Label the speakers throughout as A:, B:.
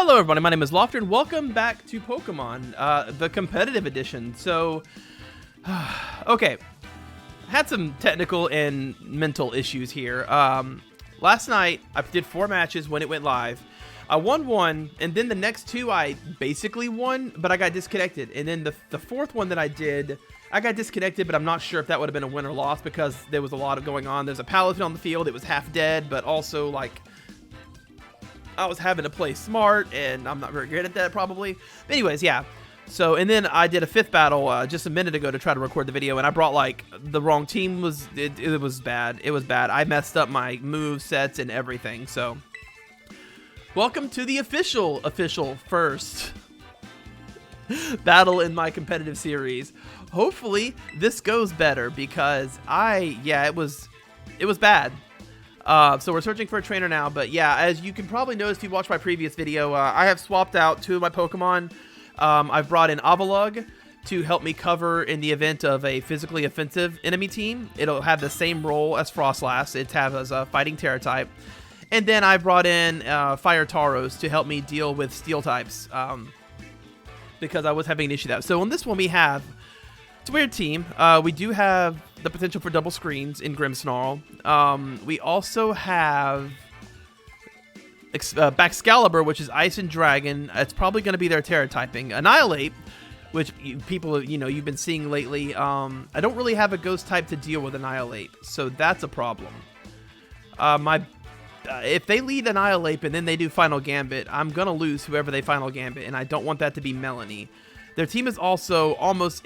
A: Hello everybody, my name is Lofter and welcome back to Pokemon, the competitive edition. So, okay, had some technical and mental issues here. Last night, I did 4 matches when it went live. I won 1, and then the next 2 I basically won, but I got disconnected. And then the 4th one that I did, I got disconnected, but I'm not sure if that would have been a win or loss because there was a lot of going on. There's a Paladin on the field, it was half dead, but also like I was having to play smart, and I'm not very good at that probably. But anyways, yeah. So, and then I did a 5th battle just a minute ago to try to record the video, and I brought like the wrong team. It was bad. It was bad. I messed up my move sets and everything. So, welcome to the official first battle in my competitive series. Hopefully, this goes better because it was bad. So we're searching for a trainer now, but yeah, as you can probably notice if you watched my previous video, I have swapped out 2 of my Pokemon. I've brought in Avalugg to help me cover in the event of a physically offensive enemy team. It'll have the same role as Frosmoth. It has a fighting Tera type. And then I brought in Fire Tauros to help me deal with Steel types because I was having an issue with that. So on this one we have, it's a weird team. We do have the potential for double screens in Grimmsnarl. We also have Baxcalibur, which is Ice and Dragon. It's probably going to be their Tera typing. Annihilate, which people, you've been seeing lately. I don't really have a ghost type to deal with Annihilate, so that's a problem. If they lead Annihilate and then they do Final Gambit, I'm going to lose whoever they Final Gambit, and I don't want that to be Melanie. Their team is also almost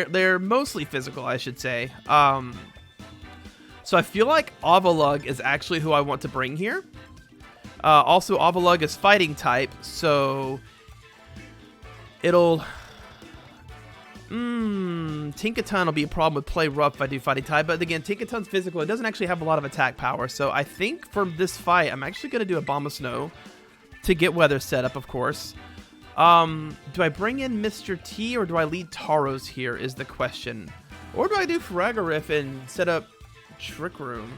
A: they're mostly physical, I should say. So I feel like Avalugg is actually who I want to bring here. Also, Avalugg is fighting type, so it'll... Tinkaton will be a problem with play rough if I do fighting type, but again, Tinkaton's physical. It doesn't actually have a lot of attack power, so I think for this fight, I'm actually going to do Abomasnow to get weather set up, of course. Do I bring in Mr. T or do I lead Tauros here is the question. Or do I do Farigiraf and set up Trick Room?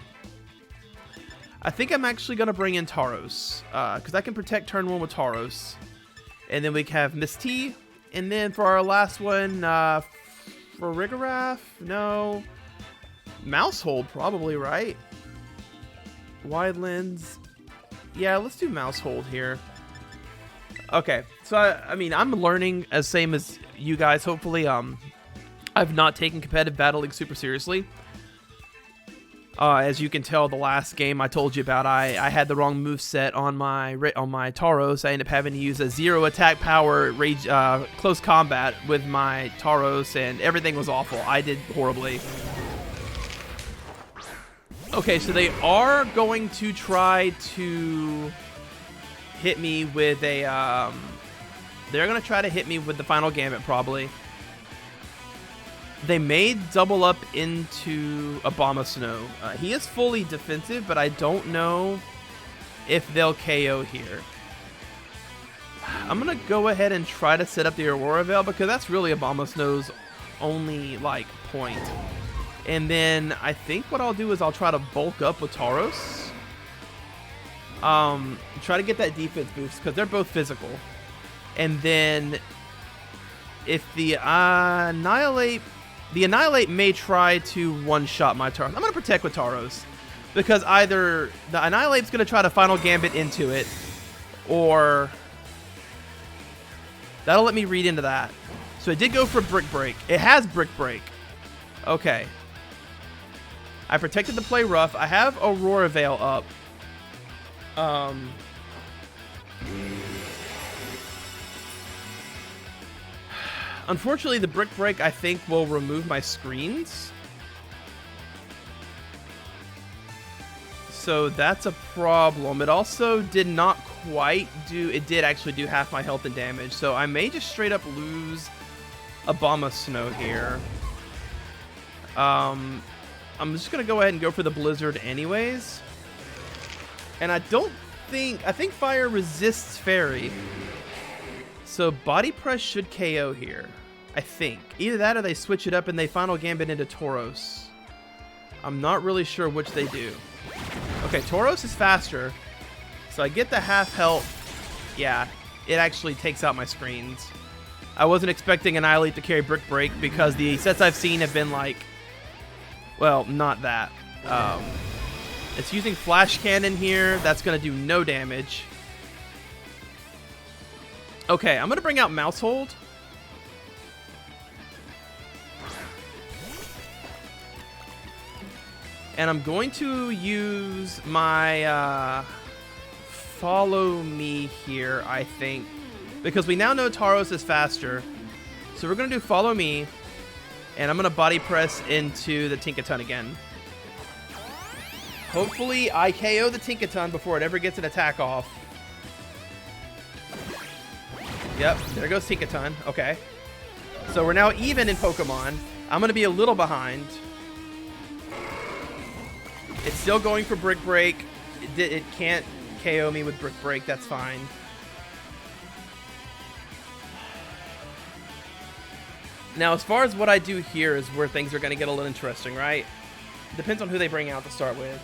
A: I think I'm actually going to bring in Tauros, because I can protect turn 1 with Tauros. And then we have Miss T. And then for our last one, Farigiraf? No. Mousehold probably, right? Wide lens. Yeah, let's do Mousehold here. Okay, so I mean, I'm learning as same as you guys, hopefully. I've not taken competitive battling super seriously. As you can tell, the last game I told you about, I had the wrong moveset on my Tauros. I ended up having to use a 0 attack power rage close combat with my Tauros, and everything was awful. I did horribly. Okay, so they are going to try to hit me with a they're gonna try to hit me with the Final Gambit probably. They may double up into Abomasnow. He is fully defensive, but I don't know if they'll KO here. I'm gonna go ahead and try to set up the Aurora Veil because that's really Abomasnow's only like point. And then I think what I'll do is I'll try to bulk up with Tauros. Try to get that defense boost because they're both physical. And then if the Annihilate may try to one-shot my Tauros. I'm going to protect with Tauros because either the Annihilate's going to try to Final Gambit into it, or that'll let me read into that. So it did go for Brick Break. It has Brick Break. Okay. I protected the play rough. I have Aurora Veil up. Unfortunately, the Brick Break, I think, will remove my screens. So that's a problem. It also did not quite do... It did actually do half my health and damage. So I may just straight up lose Abomasnow here. I'm just going to go ahead and go for the Blizzard anyways. And I think Fire resists Fairy. So Body Press should KO here. I think. Either that or they switch it up and they Final Gambit into Tauros. I'm not really sure which they do. Okay, Tauros is faster. So I get the half health. Yeah. it actually takes out my screens. I wasn't expecting Annihilate to carry Brick Break because the sets I've seen have been like, well, not that. It's using Flash Cannon here. That's going to do no damage. Okay, I'm going to bring out Mouse Hold. And I'm going to use my Follow Me here, I think. Because we now know Tauros is faster. So we're going to do Follow Me. And I'm going to Body Press into the Tinkaton again. Hopefully I KO the Tinkaton before it ever gets an attack off. Yep, there goes Tinkaton. Okay. So we're now even in Pokemon. I'm going to be a little behind. It's still going for Brick Break. It can't KO me with Brick Break. That's fine. Now, as far as what I do here is where things are going to get a little interesting, right? Depends on who they bring out to start with.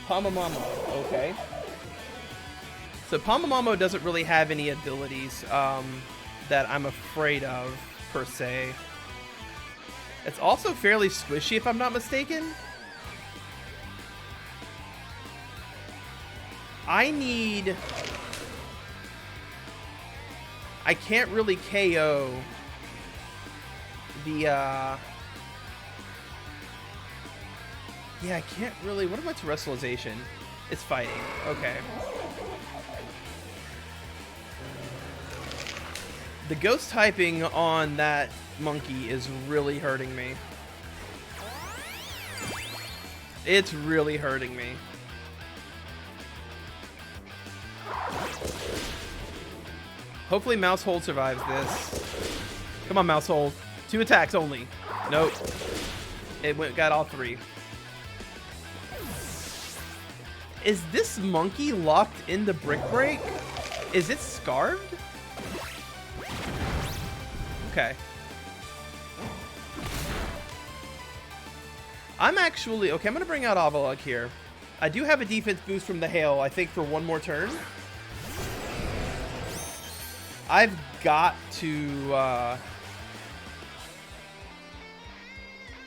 A: Pamamamo. Okay. So Pamamamo doesn't really have any abilities that I'm afraid of, per se. It's also fairly squishy, if I'm not mistaken. I can't really KO the, yeah, I can't really, what about Terrestrialization? It's fighting, okay. The ghost typing on that monkey is really hurting me. It's really hurting me. Hopefully Mouse Hold survives this. Come on, Mouse Hold. 2 attacks only. Nope. It got all 3. Is this monkey locked into Brick Break? Is it scarred? Okay. I'm actually... Okay, I'm going to bring out Avalugg here. I do have a defense boost from the Hail, I think, for 1 more turn. I've got to...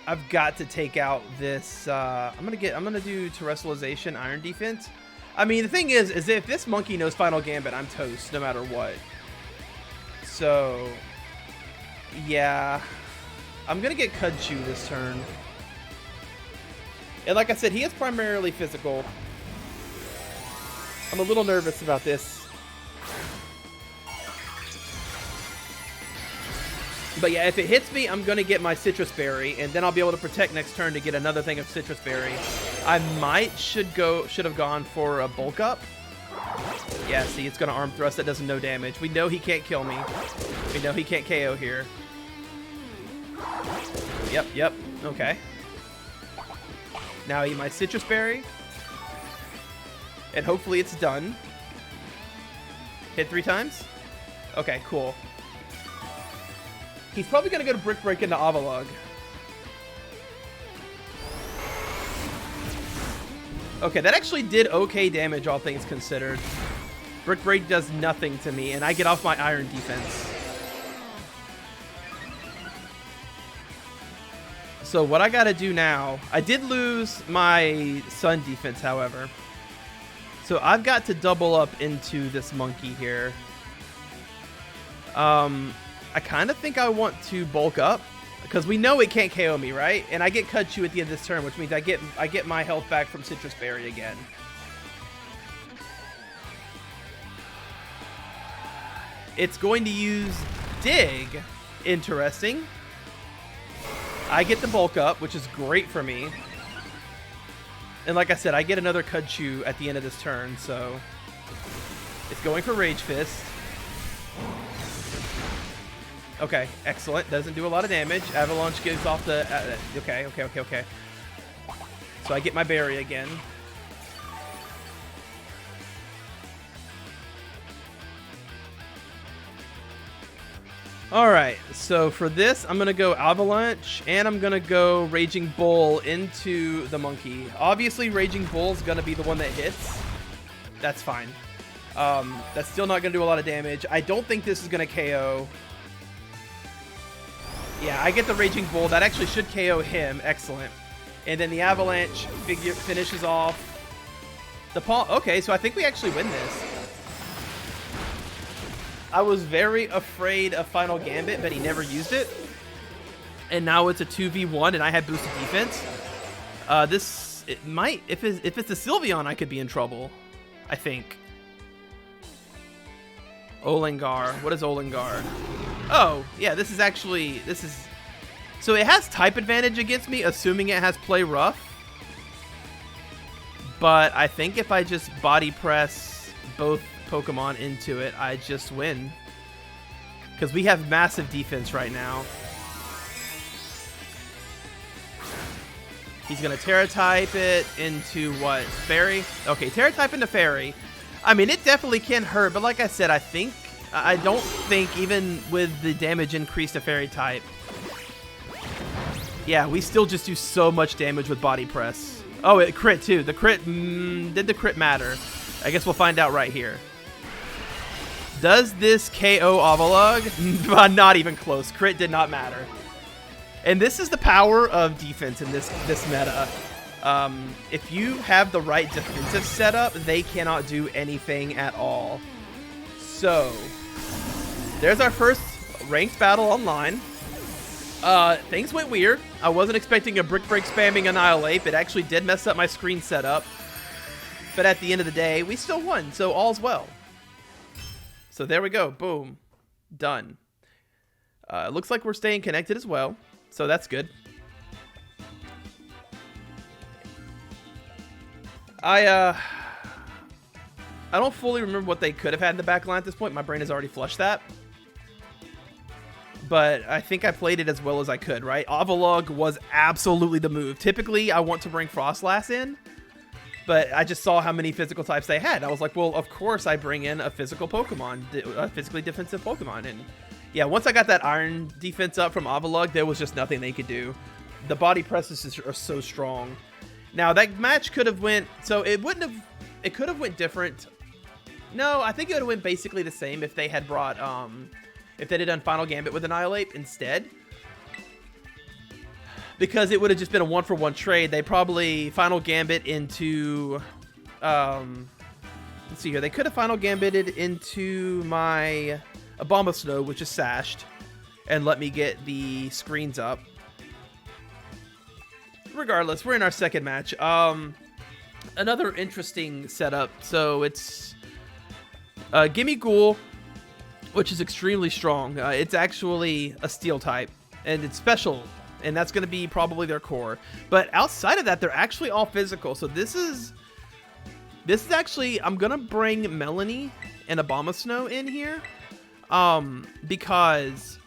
A: I've got to take out this, I'm gonna do Terrestrialization, Iron Defense. I mean, the thing is if this monkey knows Final Gambit, I'm toast, no matter what. So, yeah. I'm gonna get Kudchu this turn. And like I said, he is primarily physical. I'm a little nervous about this. But yeah, if it hits me, I'm going to get my Citrus Berry, and then I'll be able to protect next turn to get another thing of Citrus Berry. I should have gone for a Bulk Up. Yeah, see, it's going to Arm Thrust. That does no damage. We know he can't kill me. We know he can't KO here. Yep, okay. Now I eat my Citrus Berry. And hopefully it's done. Hit 3 times? Okay, cool. He's probably going to go to Brick Break into Avalugg. Okay, that actually did okay damage, all things considered. Brick Break does nothing to me, and I get off my Iron Defense. So what I got to do now... I did lose my Sun Defense, however. So I've got to double up into this monkey here. I kind of think I want to bulk up because we know it can't KO me, right? And I get Kudchu at the end of this turn, which means I get my health back from Citrus Berry again. It's going to use Dig. Interesting. I get the bulk up, which is great for me. And like I said, I get another Kudchu at the end of this turn, so it's going for Rage Fist. Okay, excellent. Doesn't do a lot of damage. Avalanche gives off the... okay. So I get my berry again. Alright, so for this, I'm going to go Avalanche, and I'm going to go Raging Bull into the monkey. Obviously, Raging Bull's going to be the one that hits. That's fine. That's still not going to do a lot of damage. I don't think this is going to KO. Yeah, I get the Raging Bull. That actually should KO him. Excellent. And then the Avalanche finishes off the Palm. Okay, so I think we actually win this. I was very afraid of Final Gambit, but he never used it. And now it's a 2v1, and I had boosted defense. It might, if it's a Sylveon, I could be in trouble, I think. Olingar. What is Olingar? Oh, yeah, this is... So it has type advantage against me, assuming it has Play Rough. But I think if I just body press both Pokemon into it, I just win. Because we have massive defense right now. He's going to Tera type it into what? Fairy? Okay, Tera type into Fairy. I mean, it definitely can hurt, but like I said, I don't think even with the damage increase to Fairy type. Yeah, we still just do so much damage with body press. Oh, it crit too. The crit, did the crit matter? I guess we'll find out right here. Does this KO Avalugg? Not even close. Crit did not matter. And this is the power of defense in this meta. If you have the right defensive setup, they cannot do anything at all. So, there's our first ranked battle online. Things went weird. I wasn't expecting a Brick Break spamming Annihilate. It actually did mess up my screen setup. But at the end of the day, we still won, so all's well. So there we go. Boom. Done. Looks like we're staying connected as well, so that's good. I don't fully remember what they could have had in the back line at this point. My brain has already flushed that. But I think I played it as well as I could, right? Avalugg was absolutely the move. Typically, I want to bring Frostlass in, but I just saw how many physical types they had. I was like, well, of course I bring in a physical Pokemon, a physically defensive Pokemon. And yeah, once I got that Iron defense up from Avalugg, there was just nothing they could do. The body presses are so strong. Now, that match could have went... So, it could have went different. No, I think it would have went basically the same if they had brought... if they had done Final Gambit with Annihilate instead. Because it would have just been a one-for-one trade. They probably Final Gambit into... let's see here. They could have Final Gambited into my Abomasnow, which is sashed, and let me get the screens up. Regardless, we're in our second match. Another interesting setup. So it's Gimme Ghoul, which is extremely strong. It's actually a steel type, and it's special, and that's going to be probably their core. But outside of that, they're actually all physical. So this is actually, I'm going to bring Melanie and Abomasnow in here, because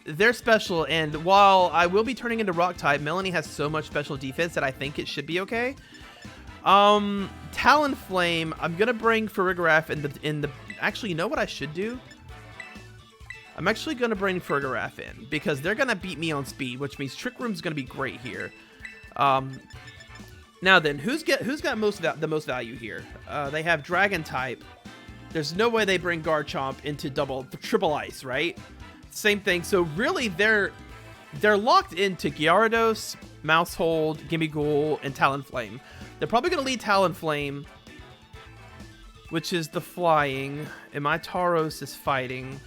A: they're special, and while I will be turning into Rock type, Melanie has so much special defense that I think it should be okay. Talonflame, I'm gonna bring Farigiraf in the. Actually, you know what I should do? I'm actually gonna bring Farigiraf in because they're gonna beat me on speed, which means Trick Room's gonna be great here. Now then, who's got the most value here? They have Dragon type. There's no way they bring Garchomp into triple ice, right? Same thing. So really, they're locked into Gyarados, Mousehold, Gimme Ghoul, and Talonflame. They're probably going to lead Talonflame, which is the flying, and my Tauros is fighting.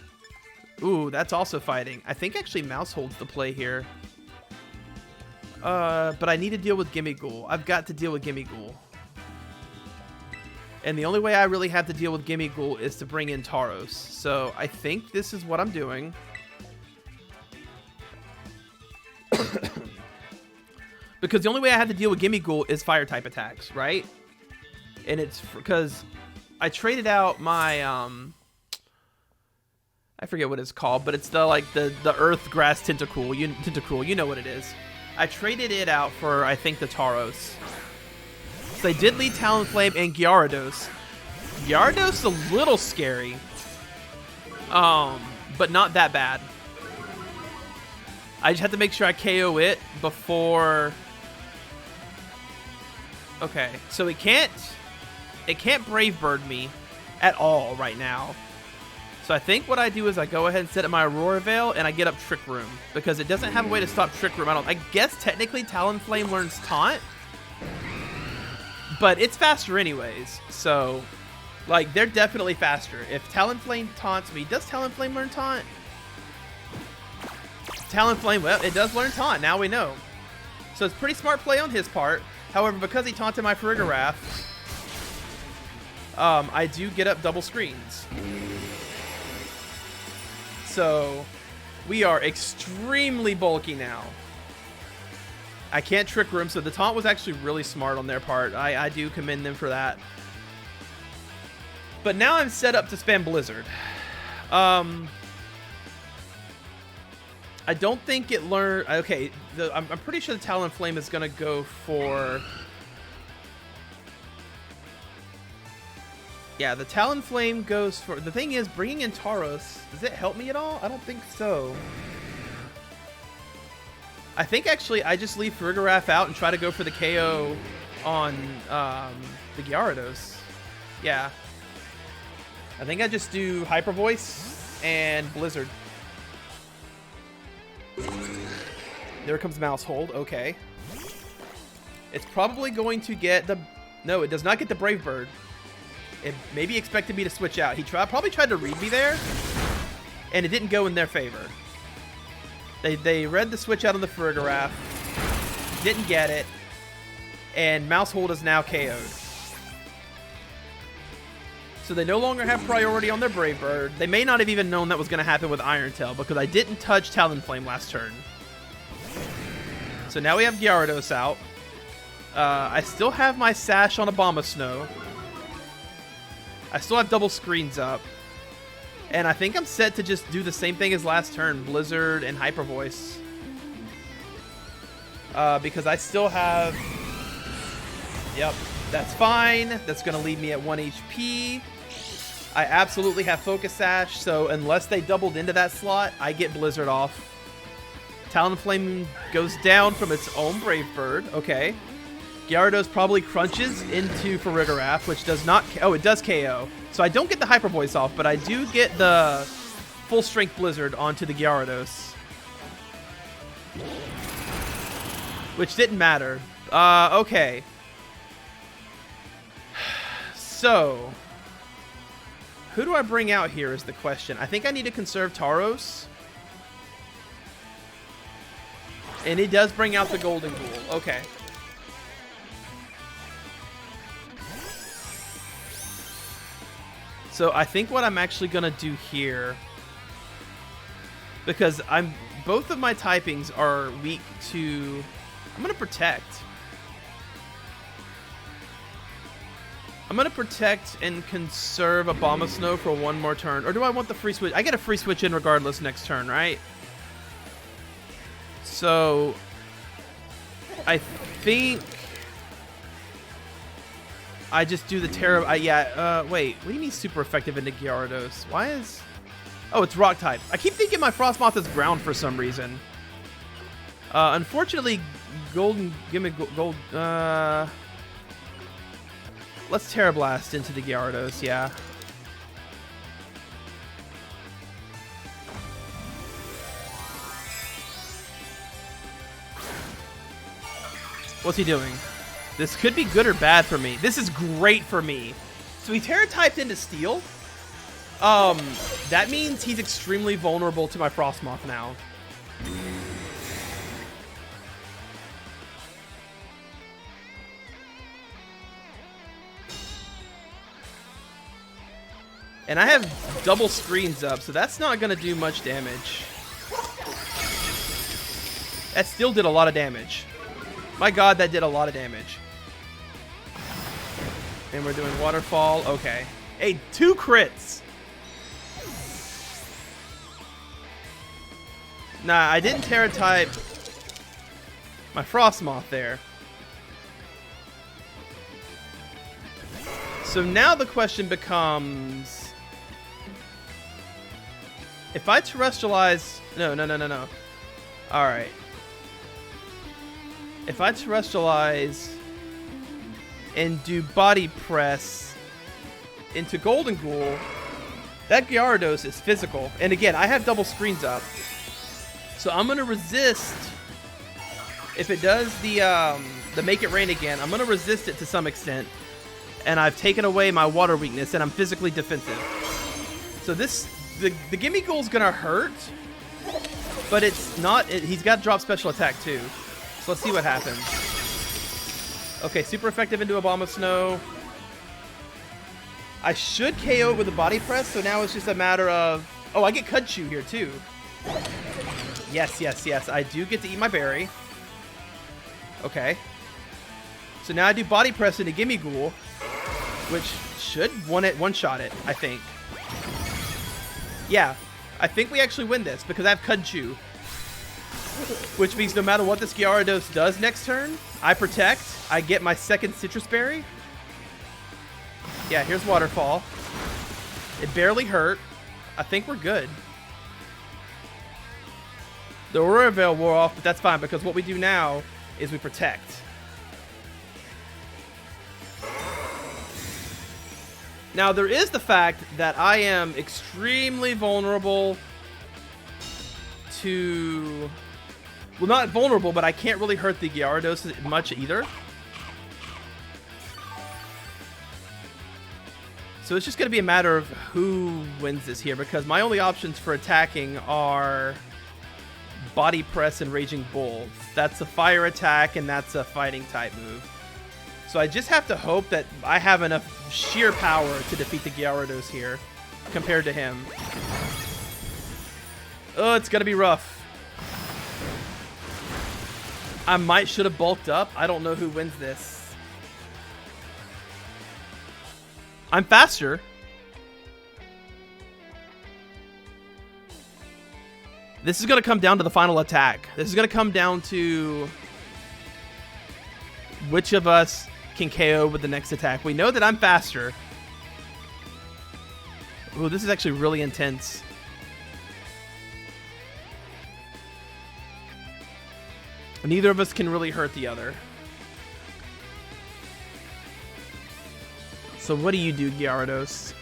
A: Ooh, that's also fighting. I think actually Mousehold's the play here. But I need to deal with Gimme Ghoul. I've got to deal with Gimme Ghoul. And the only way I really have to deal with Gimme Ghoul is to bring in Tauros. So I think this is what I'm doing. Because the only way I have to deal with Gimme Ghoul is fire type attacks, right? And it's because I traded out my I forget what it's called, but it's the earth grass tentacool. You know what it is. I traded it out for I think the Tauros. So they did lead Talonflame and Gyarados. Gyarados is a little scary. But not that bad. I just have to make sure I KO it before... Okay, so it can't... it can't Brave Bird me at all right now. So I think what I do is I go ahead and set up my Aurora Veil and I get up Trick Room because it doesn't have a way to stop Trick Room. I guess technically Talonflame learns Taunt, but it's faster anyways. So like they're definitely faster. If Talonflame taunts me, does Talonflame learn Taunt? Talonflame, well, it does learn Taunt. Now we know. So it's pretty smart play on his part. However, because he taunted my Farigiraf, I do get up double screens. So we are extremely bulky now. I can't Trick Room, so the taunt was actually really smart on their part. I do commend them for that. But now I'm set up to spam Blizzard. I don't think it learned... Okay, I'm pretty sure the Talonflame is going to go for... Yeah, the Talonflame goes for... The thing is, bringing in Tauros, does it help me at all? I don't think so. I think, actually, I just leave Farigiraf out and try to go for the KO on the Gyarados. Yeah. I think I just do Hyper Voice and Blizzard. There comes Mousehold. Okay. It's probably going to get the... No, it does not get the Brave Bird. It maybe expected me to switch out. He probably tried to read me there, and it didn't go in their favor. They read the switch out on the Farigiraf, didn't get it, and Mousehold is now KO'd. So they no longer have priority on their Brave Bird. They may not have even known that was going to happen with Iron Tail because I didn't touch Talonflame last turn. So now we have Gyarados out. I still have my Sash on Abomasnow. I still have double screens up. And I think I'm set to just do the same thing as last turn. Blizzard and Hyper Voice. Because I still have... Yep, that's fine. That's going to leave me at 1 HP. I absolutely have Focus Sash, so unless they doubled into that slot, I get Blizzard off. Talonflame goes down from its own Brave Bird. Okay. Gyarados probably crunches into Farigiraf, which does not... Oh, it does KO. So I don't get the Hyper Voice off, but I do get the Full Strength Blizzard onto the Gyarados. Which didn't matter. Okay. So... Who do I bring out here is the question. I think I need to conserve Tauros. And it does bring out the Golden Ghoul. Okay. So I think what I'm actually going to do here, because both of my typings are weak to... I'm going to Protect. I'm going to Protect and conserve Abomasnow for one more turn. Or do I want the free switch? I get a free switch in regardless next turn, right? So, I think I just do the Tera... wait. What do you mean super effective into Gyarados? Why is... Oh, it's Rock type. I keep thinking my Frosmoth is ground for some reason. Unfortunately, give me gold... Let's Tera Blast into the Gyarados, yeah. What's he doing? This could be good or bad for me. This is great for me. So he Tera typed into Steel. That means he's extremely vulnerable to my Frosmoth now. And I have double screens up, so that's not going to do much damage. That still did a lot of damage. My god, that did a lot of damage. And we're doing Waterfall. Okay. Hey, 2 crits! Nah, I didn't Tera type my Frosmoth there. So now the question becomes... If I Terrestrialize... No. Alright. If I Terrestrialize and do Body Press, into Golden Ghoul, that Gyarados is physical. And again, I have double screens up. So I'm going to resist. If it does the Make It Rain again, I'm going to resist it to some extent. And I've taken away my water weakness, and I'm physically defensive. So the Gimme Ghoul's going to hurt. But it's not, he's got drop special attack too. So let's see what happens. Okay, super effective into Abomasnow. I should KO it with a body press, so now it's just a matter of... Oh, I get Cudchew here too. Yes, yes, yes. I do get to eat my berry. Okay. So now I do body press into Gimme Ghoul, which should one-shot it, I think. Yeah. I think we actually win this because I have Cudchew. Which means no matter what this Gyarados does next turn, I protect. I get my second Citrus Berry. Yeah, here's Waterfall. It barely hurt. I think we're good. The Aurora Veil wore off, but that's fine because what we do now is we protect. Now, there is the fact that I am extremely vulnerable to... Well, not vulnerable, but I can't really hurt the Gyarados much either. So it's just going to be a matter of who wins this here, because my only options for attacking are Body Press and Raging Bull. That's a fire attack, and that's a fighting type move. So I just have to hope that I have enough sheer power to defeat the Gyarados here compared to him. Oh, it's going to be rough. I should have bulked up. I don't know who wins this. I'm faster. This is going to come down to the final attack. This is going to come down to which of us can KO with the next attack. We know that I'm faster. Ooh, this is actually really intense. Neither of us can really hurt the other. So what do you do, Gyarados?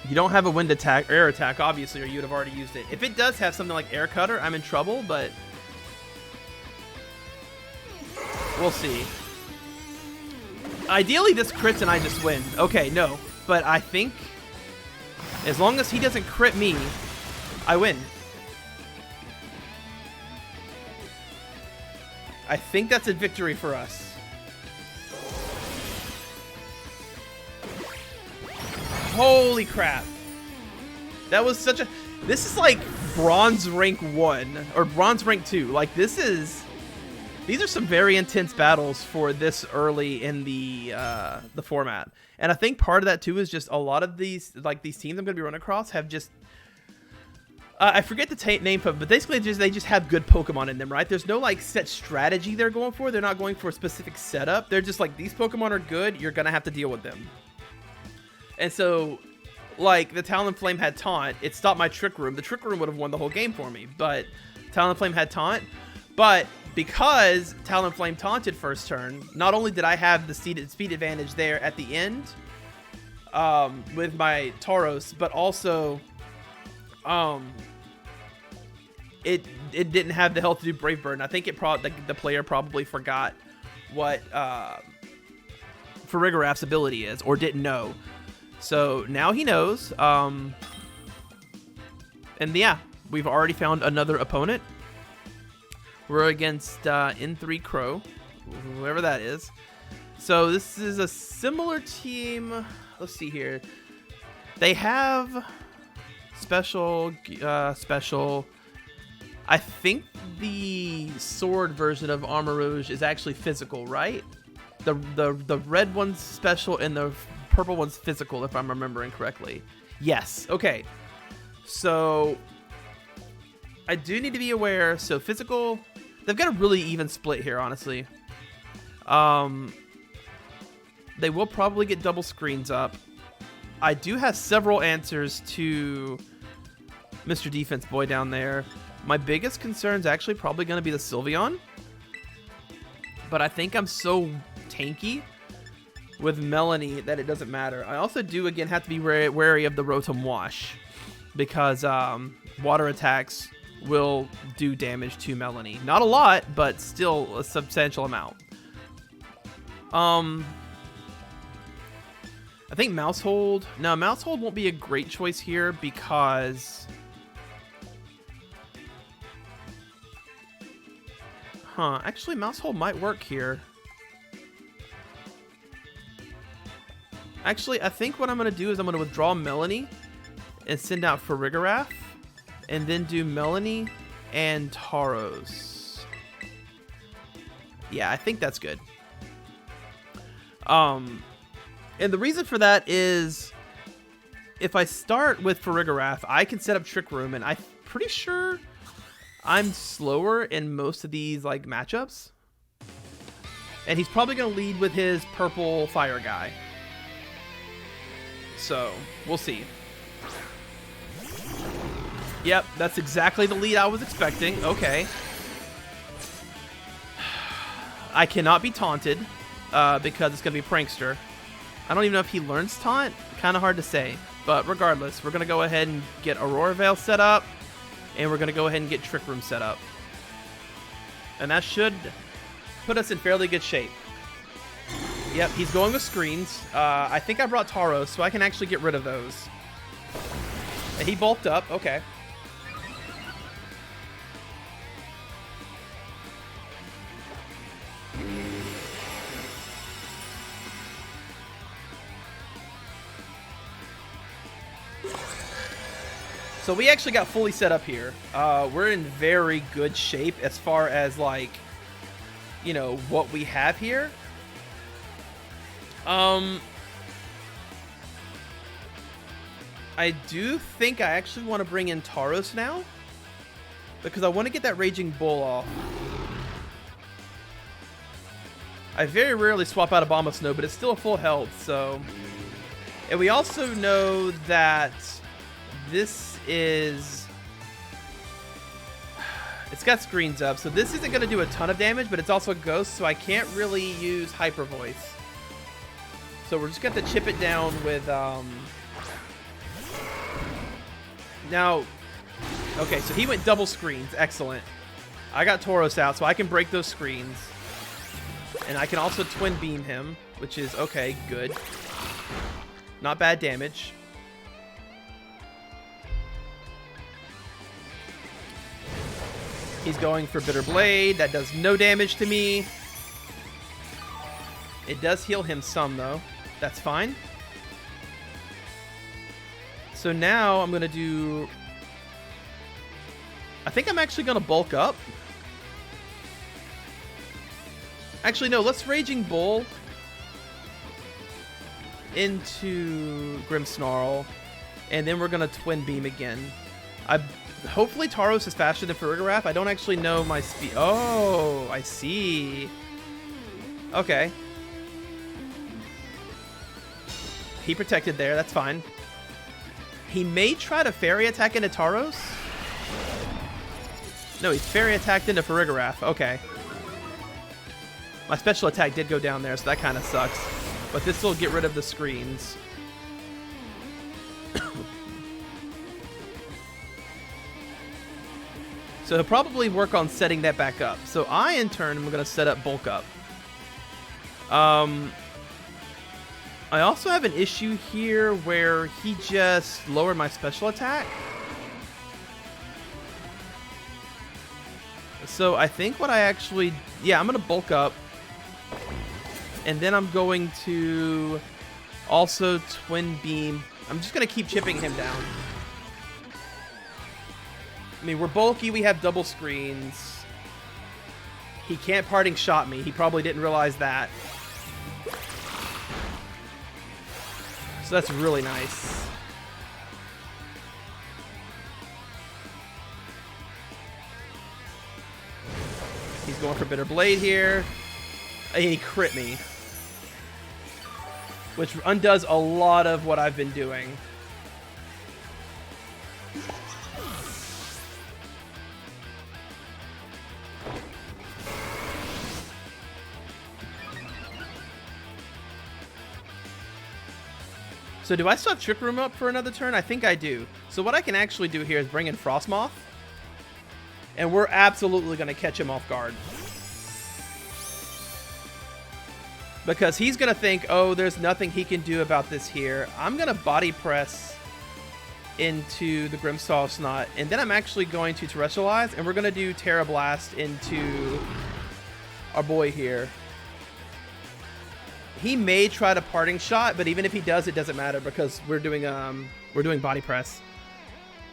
A: You don't have a wind attack, or air attack, obviously, or you would have already used it. If it does have something like Air Cutter, I'm in trouble, but we'll see. Ideally, this crits and I just win. Okay, no. But I think as long as he doesn't crit me, I win. I think that's a victory for us. Holy crap. That was such a... This is like Bronze Rank 1, or Bronze Rank 2. Like, this is... These are some very intense battles for this early in the format. And I think part of that, too, is just a lot of these, like, these teams I'm going to be running across have just... I forget the name of it, but basically they just have good Pokemon in them, right? There's no, like, set strategy they're going for. They're not going for a specific setup. They're just like, these Pokemon are good. You're going to have to deal with them. And so, like, the Talonflame had Taunt. It stopped my Trick Room. The Trick Room would have won the whole game for me, but Talonflame had Taunt. But because Talonflame taunted first turn, not only did I have the speed advantage there at the end with my Tauros, but also... it didn't have the health to do Brave Bird. And I think the player probably forgot what Farigiraf's ability is, or didn't know. So now he knows. And yeah, we've already found another opponent. We're against N3 Crow, whoever that is. So this is a similar team. Let's see here. They have special. I think the sword version of Armor Rouge is actually physical, right? The red one's special and the purple one's physical, if I'm remembering correctly. Yes. Okay. So I do need to be aware. So physical, they've got a really even split here, honestly. They will probably get double screens up. I do have several answers to Mr. Defense Boy down there. My biggest concern is actually probably going to be the Sylveon. But I think I'm so tanky with Melanie that it doesn't matter. I also do, again, have to be wary of the Rotom Wash because water attacks will do damage to Melanie. Not a lot, but still a substantial amount. I think Mousehold. No, Mousehold won't be a great choice here because... Actually, Mousehold might work here. Actually, I think what I'm going to do is I'm going to withdraw Melanie and send out Farigiraf, and then do Melanie and Tauros. Yeah, I think that's good. And the reason for that is if I start with Farigiraf, I can set up Trick Room, and I'm pretty sure I'm slower in most of these like matchups. And he's probably going to lead with his purple fire guy. So, we'll see. Yep, that's exactly the lead I was expecting. Okay. I cannot be taunted because it's going to be Prankster. I don't even know if he learns taunt. Kind of hard to say. But regardless, we're going to go ahead and get Aurora Veil set up. And we're going to go ahead and get Trick Room set up. And that should put us in fairly good shape. Yep, he's going with screens. I think I brought Tauros, so I can actually get rid of those. And he bulked up. Okay. So we actually got fully set up here. We're in very good shape as far as, like, you know, what we have here. I do think I actually want to bring in Tauros now, because I want to get that Raging Bull off. I very rarely swap out Abomasnow, but it's still a full health, so... And we also know that this is... It's got screens up, so this isn't going to do a ton of damage, but it's also a ghost, so I can't really use Hyper Voice. So we're just going to chip it down with... Now... Okay, so he went double screens. Excellent. I got Tauros out, so I can break those screens. And I can also Twin Beam him, which is okay, good. Not bad damage. He's going for Bitter Blade. That does no damage to me. It does heal him some, though. That's fine. So now I'm going to do... I think I'm actually going to bulk up. Actually, no. Let's Raging Bull into Grimmsnarl. And then we're going to Twin Beam again. Hopefully Tauros is faster than Farigiraf. I don't actually know my speed. Oh, I see. Okay. He protected there. That's fine. He may try to Fairy Attack into Tauros. No, he's Fairy Attacked into Farigiraf. Okay. My special attack did go down there, so that kind of sucks. But this will get rid of the screens. So he'll probably work on setting that back up. So I, in turn, am going to set up Bulk Up. I also have an issue here where he just lowered my special attack. So I think what I actually... Yeah, I'm going to Bulk Up. And then I'm going to also Twin Beam. I'm just going to keep chipping him down. I mean, we're bulky, we have double screens. He can't Parting Shot me. He probably didn't realize that. So that's really nice. He's going for Bitter Blade here. And he crit me. Which undoes a lot of what I've been doing. So do I still have Trick Room up for another turn? I think I do. So what I can actually do here is bring in Frosmoth. And we're absolutely going to catch him off guard. Because he's going to think, oh, there's nothing he can do about this here. I'm going to body press into the Grimmsnarl Snot. And then I'm actually going to Terrestrialize. And we're going to do Tera Blast into our boy here. He may try to Parting Shot, but even if he does, it doesn't matter because we're doing body press.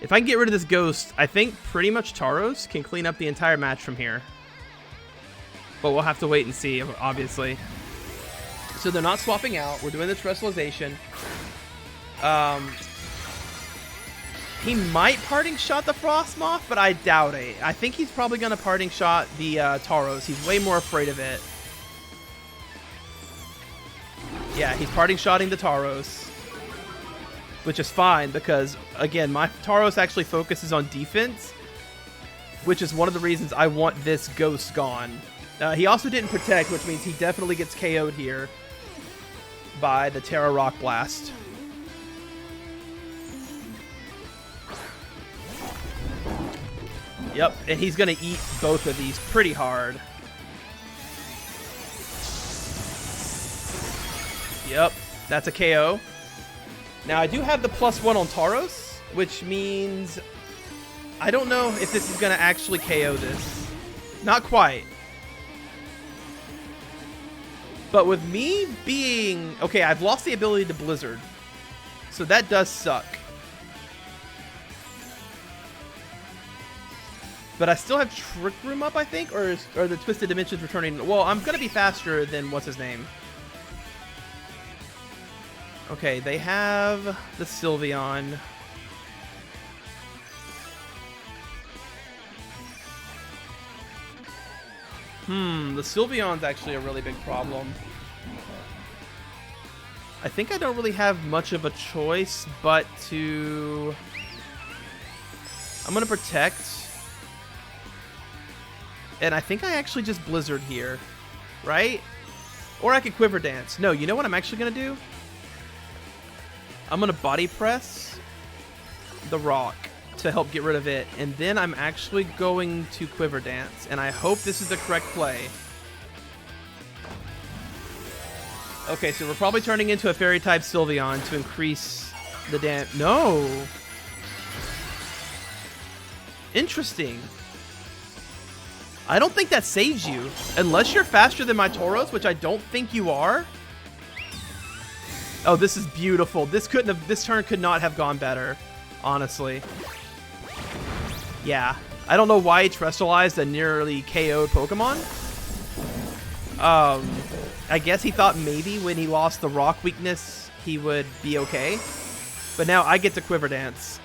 A: If I can get rid of this ghost, I think pretty much Tauros can clean up the entire match from here. But we'll have to wait and see, obviously. So they're not swapping out. We're doing the Terrestrialization. He might Parting Shot the Frosmoth, but I doubt it. I think he's probably going to Parting Shot the Tauros. He's way more afraid of it. Yeah, he's Parting Shotting the Tauros. Which is fine because, again, my Tauros actually focuses on defense. Which is one of the reasons I want this ghost gone. He also didn't protect, which means he definitely gets KO'd here by the Tera Rock Blast. Yep, and he's going to eat both of these pretty hard. Yep, that's a KO. Now, I do have the +1 on Tauros, which means I don't know if this is going to actually KO this. Not quite. But with me being... Okay, I've lost the ability to Blizzard. So that does suck. But I still have Trick Room up, I think? Or the Twisted Dimensions returning? Well, I'm going to be faster than what's-his-name. Okay, they have the Sylveon. The Sylveon's actually a really big problem. I think I don't really have much of a choice but to... I'm going to Protect. And I think I actually just Blizzard here, right? Or I could Quiver Dance. No, you know what I'm actually going to do? I'm going to Body Press the Rock to help get rid of it. And then I'm actually going to Quiver Dance. And I hope this is the correct play. Okay, so we're probably turning into a Fairy-type Sylveon to increase the damage. No! Interesting. I don't think that saves you. Unless you're faster than my Tauros, which I don't think you are. Oh, this is beautiful. This turn could not have gone better, honestly. Yeah. I don't know why he Terrestrialized a nearly KO'd Pokemon. I guess he thought maybe when he lost the rock weakness, he would be okay. But now I get to Quiver Dance.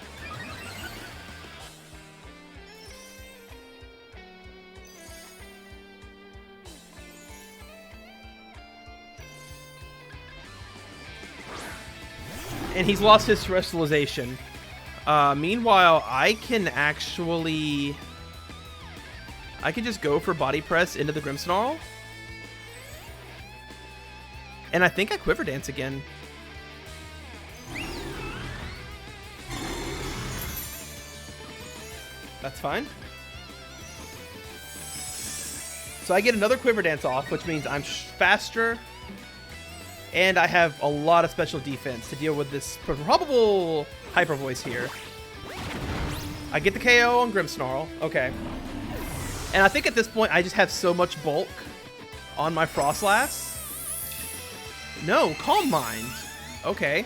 A: And he's lost his Terrestrialization. Meanwhile, I can just go for Body Press into the Grimmsnarl. And I think I Quiver Dance again. That's fine. So I get another Quiver Dance off, which means I'm faster. And I have a lot of special defense to deal with this probable Hyper Voice here. I get the KO on Grimmsnarl. Okay. And I think at this point, I just have so much bulk on my Frostlass. No, Calm Mind. Okay.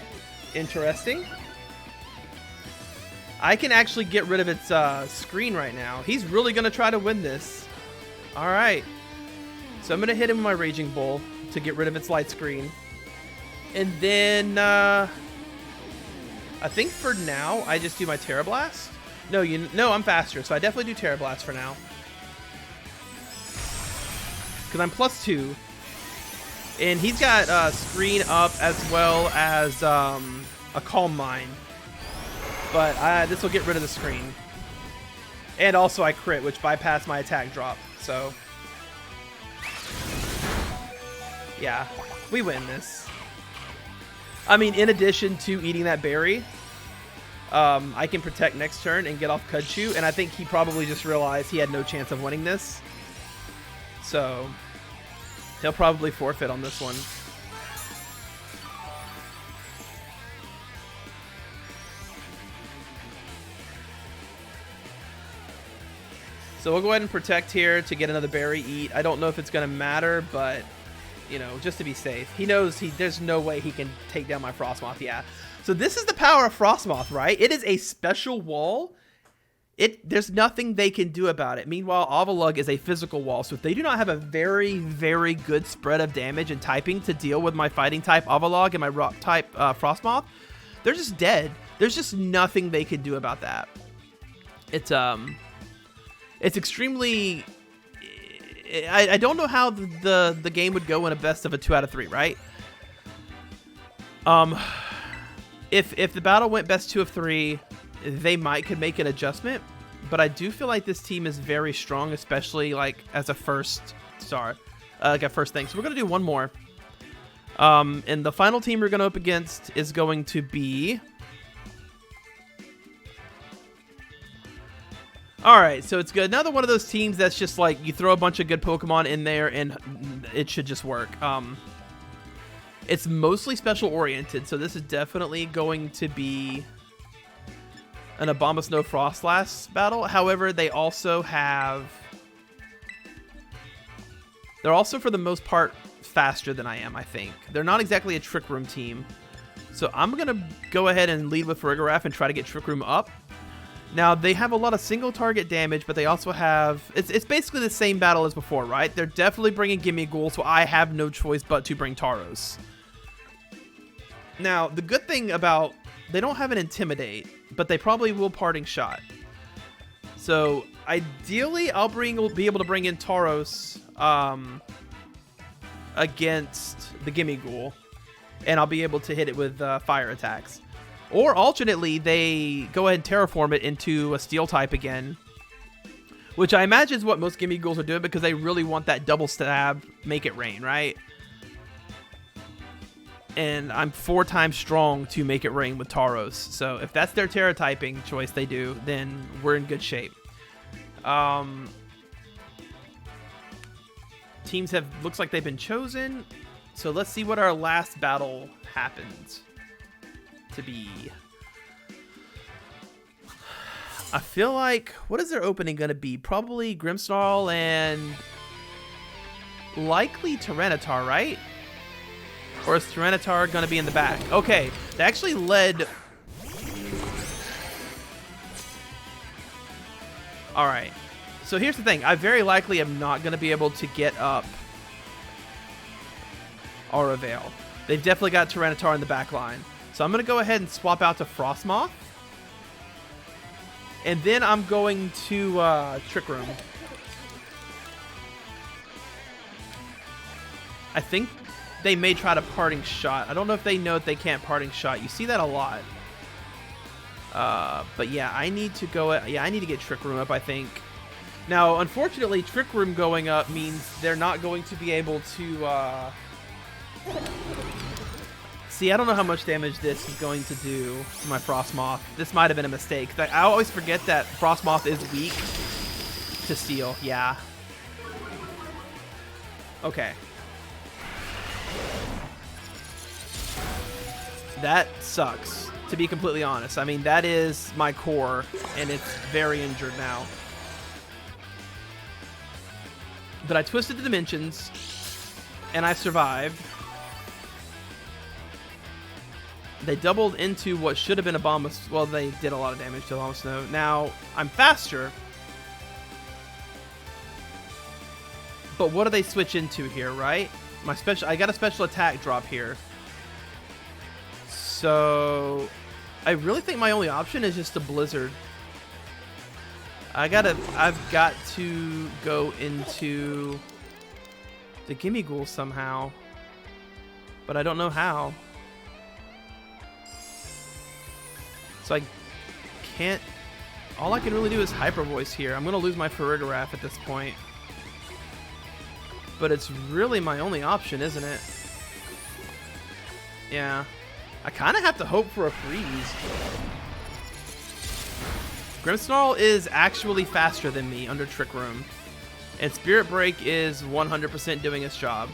A: Interesting. I can actually get rid of its screen right now. He's really going to try to win this. Alright. So I'm going to hit him with my Raging Bull to get rid of its light screen. And then, I think for now, I just do my Tera Blast. No, I'm faster, so I definitely do Tera Blast for now. Because I'm +2. And he's got screen up as well as a Calm Mind. But this will get rid of the screen. And also I crit, which bypassed my attack drop. So, yeah, we win this. I mean, in addition to eating that berry, I can protect next turn and get off Kudchu, and I think he probably just realized he had no chance of winning this. So he'll probably forfeit on this one. So we'll go ahead and protect here to get another berry eat. I don't know if it's going to matter, but, you know, just to be safe. He knows there's no way he can take down my Frosmoth. Yeah. So this is the power of Frosmoth, right? It is a special wall. There's nothing they can do about it. Meanwhile, Avalugg is a physical wall. So if they do not have a very, very good spread of damage and typing to deal with my fighting type Avalugg and my rock type Frosmoth, they're just dead. There's just nothing they can do about that. It's extremely... I don't know how the game would go in a best of a 2 out of 3, right? If the battle went best 2 of 3, they could make an adjustment. But I do feel like this team is very strong, especially like as a first star, like a first thing. So we're gonna do one more. And the final team we're gonna up against is going to be... Alright, so it's good. Another one of those teams that's just like, you throw a bunch of good Pokemon in there and it should just work. It's mostly special oriented, so this is definitely going to be an Abomasnow Frostlass battle. However, they also have... They're also, for the most part, faster than I am, I think. They're not exactly a Trick Room team. So I'm going to go ahead and lead with Farigiraf and try to get Trick Room up. Now, they have a lot of single target damage, but they also have... It's basically the same battle as before, right? They're definitely bringing Gimmighoul, so I have no choice but to bring Tauros. Now, the good thing about... They don't have an Intimidate, but they probably will Parting Shot. So, ideally, I'll be able to bring in Tauros against the Gimmighoul, and I'll be able to hit it with fire attacks. Or alternately, they go ahead and terraform it into a steel type again, which I imagine is what most Gimmighouls are doing because they really want that double stab, make it rain, right? And I'm 4 times strong to make it rain with Tauros. So if that's their Terra typing choice they do, then we're in good shape. Teams looks like they've been chosen. So let's see what our last battle happens to be. I feel like, what is their opening going to be? Probably Grimmsnarl and likely Tyranitar, right? Or is Tyranitar going to be in the back? Okay, they actually led... Alright, so here's the thing. I very likely am not going to be able to get up Aurora Veil. They've definitely got Tyranitar in the back line. So I'm going to go ahead and swap out to Frosmoth. And then I'm going to Trick Room. I think they may try to Parting Shot. I don't know if they know that they can't Parting Shot. You see that a lot. But yeah, I need to go... I need to get Trick Room up, I think. Now, unfortunately, Trick Room going up means they're not going to be able to... See, I don't know how much damage this is going to do to my Frosmoth. This might have been a mistake. I always forget that Frosmoth is weak to Steel. Yeah. Okay. That sucks, to be completely honest. I mean, that is my core, and it's very injured now. But I twisted the dimensions, and I survived. They doubled into what should have been Abomasnow. Well, they did a lot of damage to Abomasnow. Now, I'm faster. But what do they switch into here, right? I got a special attack drop here. So, I really think my only option is just a Blizzard. I've got to go into the Gimmighoul somehow. But I don't know how. So I can't... All I can really do is Hyper Voice here. I'm going to lose my Farigiraf at this point. But it's really my only option, isn't it? Yeah. I kind of have to hope for a freeze. Grimmsnarl is actually faster than me under Trick Room. And Spirit Break is 100% doing its job.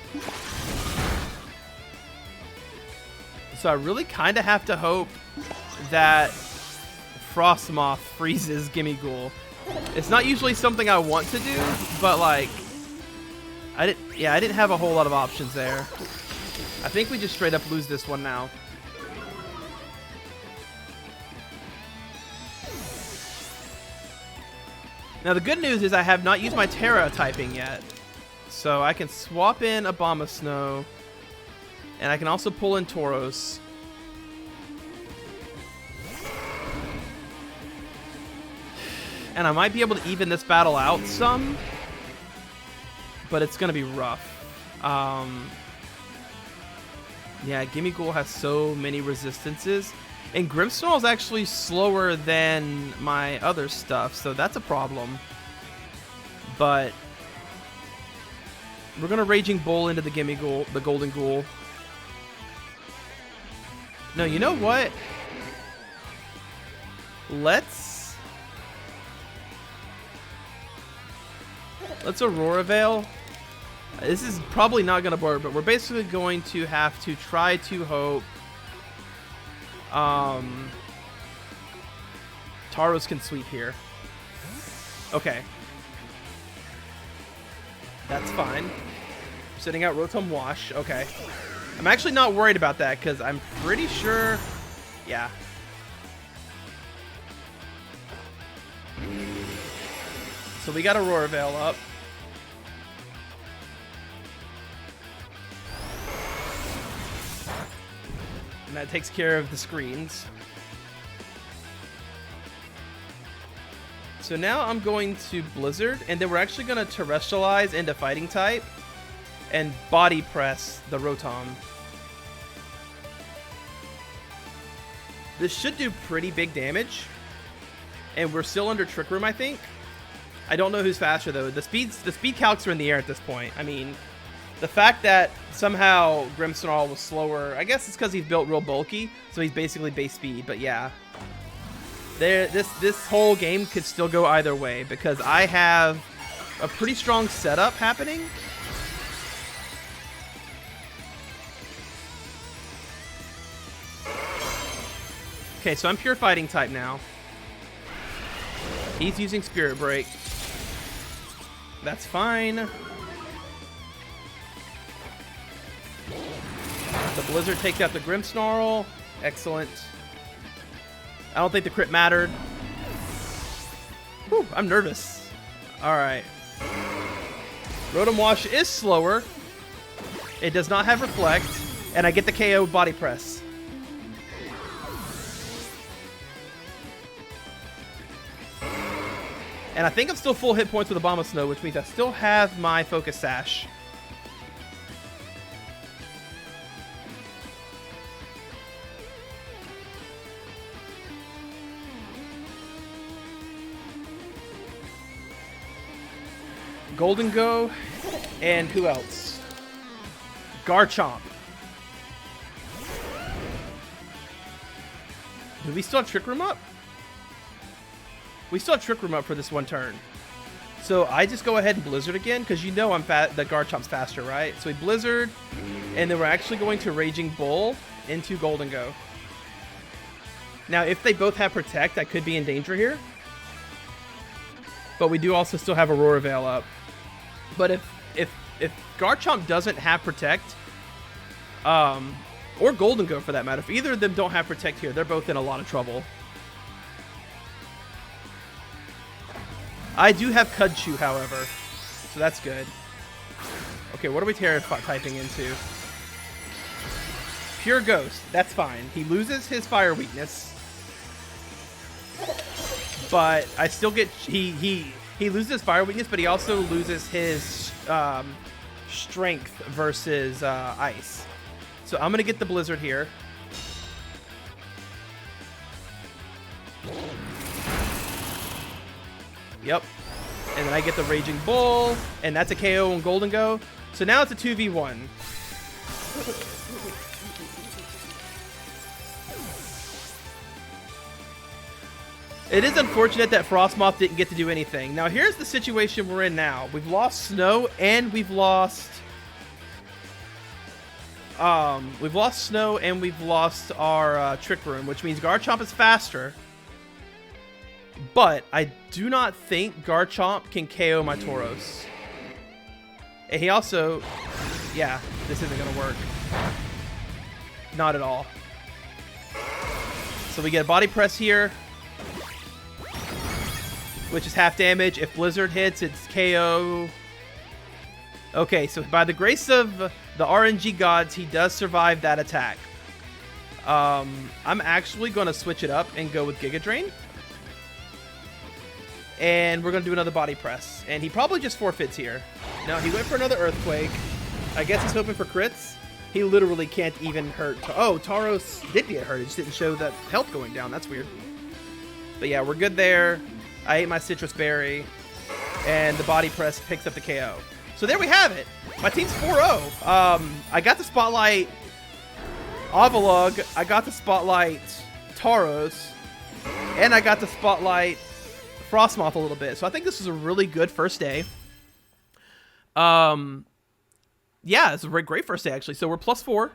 A: So I really kind of have to hope that Frosmoth freezes Gimmighoul. It's not usually something I want to do, but like, I didn't have a whole lot of options there. I think we just straight up lose this one now. Now the good news is I have not used my Tera typing yet. So I can swap in Abomasnow, and I can also pull in Tauros. And I might be able to even this battle out some, but it's going to be rough. Yeah, Gimmighoul has so many resistances. And Grimmsnarl is actually slower than my other stuff, so that's a problem. But we're going to Raging Bull into the Gimmighoul, the Golden Ghoul. No, you know what? Let's Aurora Veil. This is probably not going to work, but we're basically going to have to try to hope Tauros can sweep here. Okay. That's fine. Sitting out Rotom Wash. Okay. I'm actually not worried about that because I'm pretty sure... Yeah. So we got Aurora Veil up. And that takes care of the screens. So now I'm going to Blizzard, and then we're actually going to Terrestrialize into Fighting type and Body Press the Rotom. This should do pretty big damage, and we're still under Trick Room, I think. I don't know who's faster though. The speed calcs are in the air at this point. I mean, the fact that somehow Grimmsnarl was slower, I guess it's because he's built real bulky, so he's basically base speed. But yeah, this whole game could still go either way because I have a pretty strong setup happening. Okay, so I'm pure fighting type now. He's using Spirit Break. That's fine. The Blizzard takes out the Grimmsnarl. Excellent. I don't think the crit mattered. Whew, I'm nervous. Alright. Rotom Wash is slower. It does not have Reflect. And I get the KO Body Press. And I think I'm still full hit points with Abomasnow, which means I still have my Focus Sash. Golden Go, and who else? Garchomp. Do we still have Trick Room up? We still have Trick Room up for this one turn. So I just go ahead and Blizzard again, because you know that Garchomp's faster, right? So we Blizzard, and then we're actually going to Raging Bull into Golden Go. Now, if they both have Protect, I could be in danger here. But we do also still have Aurora Veil up. But if Garchomp doesn't have Protect, or Golden Go for that matter, if either of them don't have Protect here, they're both in a lot of trouble. I do have Cudchew, however, so that's good. Okay, what are we Tera typing into? Pure Ghost, that's fine. He loses his fire weakness, but I still get he loses fire weakness, but he also loses his strength versus ice. So I'm gonna get the Blizzard here. Yep. And then I get the Raging Bull, and that's a KO on Golden Go. So now it's a 2v1. It is unfortunate that Frosmoth didn't get to do anything. Now, here's the situation we're in now. We've lost Snow, and we've lost... we've lost Snow, and we've lost our Trick Room, which means Garchomp is faster. But I do not think Garchomp can KO my Tauros. And he also... Yeah, this isn't going to work. Not at all. So we get a Body Press here, which is half damage. If Blizzard hits, it's KO. Okay, so by the grace of the RNG gods, he does survive that attack. I'm actually going to switch it up and go with Giga Drain. And we're going to do another Body Press. And he probably just forfeits here. No, he went for another Earthquake. I guess he's hoping for crits. He literally can't even hurt. Oh, Tauros did get hurt. It just didn't show that health going down. That's weird. But yeah, we're good there. I ate my Citrus Berry. And the Body Press picks up the KO. So there we have it. My team's 4-0. I got the Spotlight Avalugg. I got the Spotlight Tauros. And I got the Spotlight Frosmoth a little bit. So I think this is a really good first day. Yeah, it's a great first day, actually. So we're +4.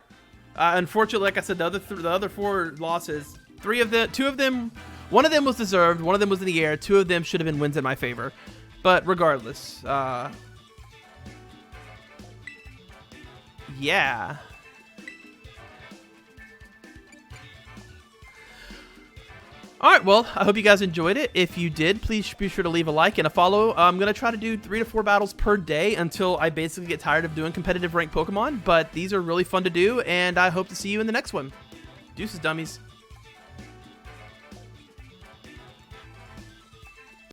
A: Unfortunately, like I said, the other 4 losses, 2 of them, one of them was deserved, one of them was in the air, 2 of them should have been wins in my favor. But regardless, yeah. Alright, well, I hope you guys enjoyed it. If you did, please be sure to leave a like and a follow. I'm going to try to do 3 to 4 battles per day until I basically get tired of doing competitive ranked Pokemon. But these are really fun to do, and I hope to see you in the next one. Deuces, dummies.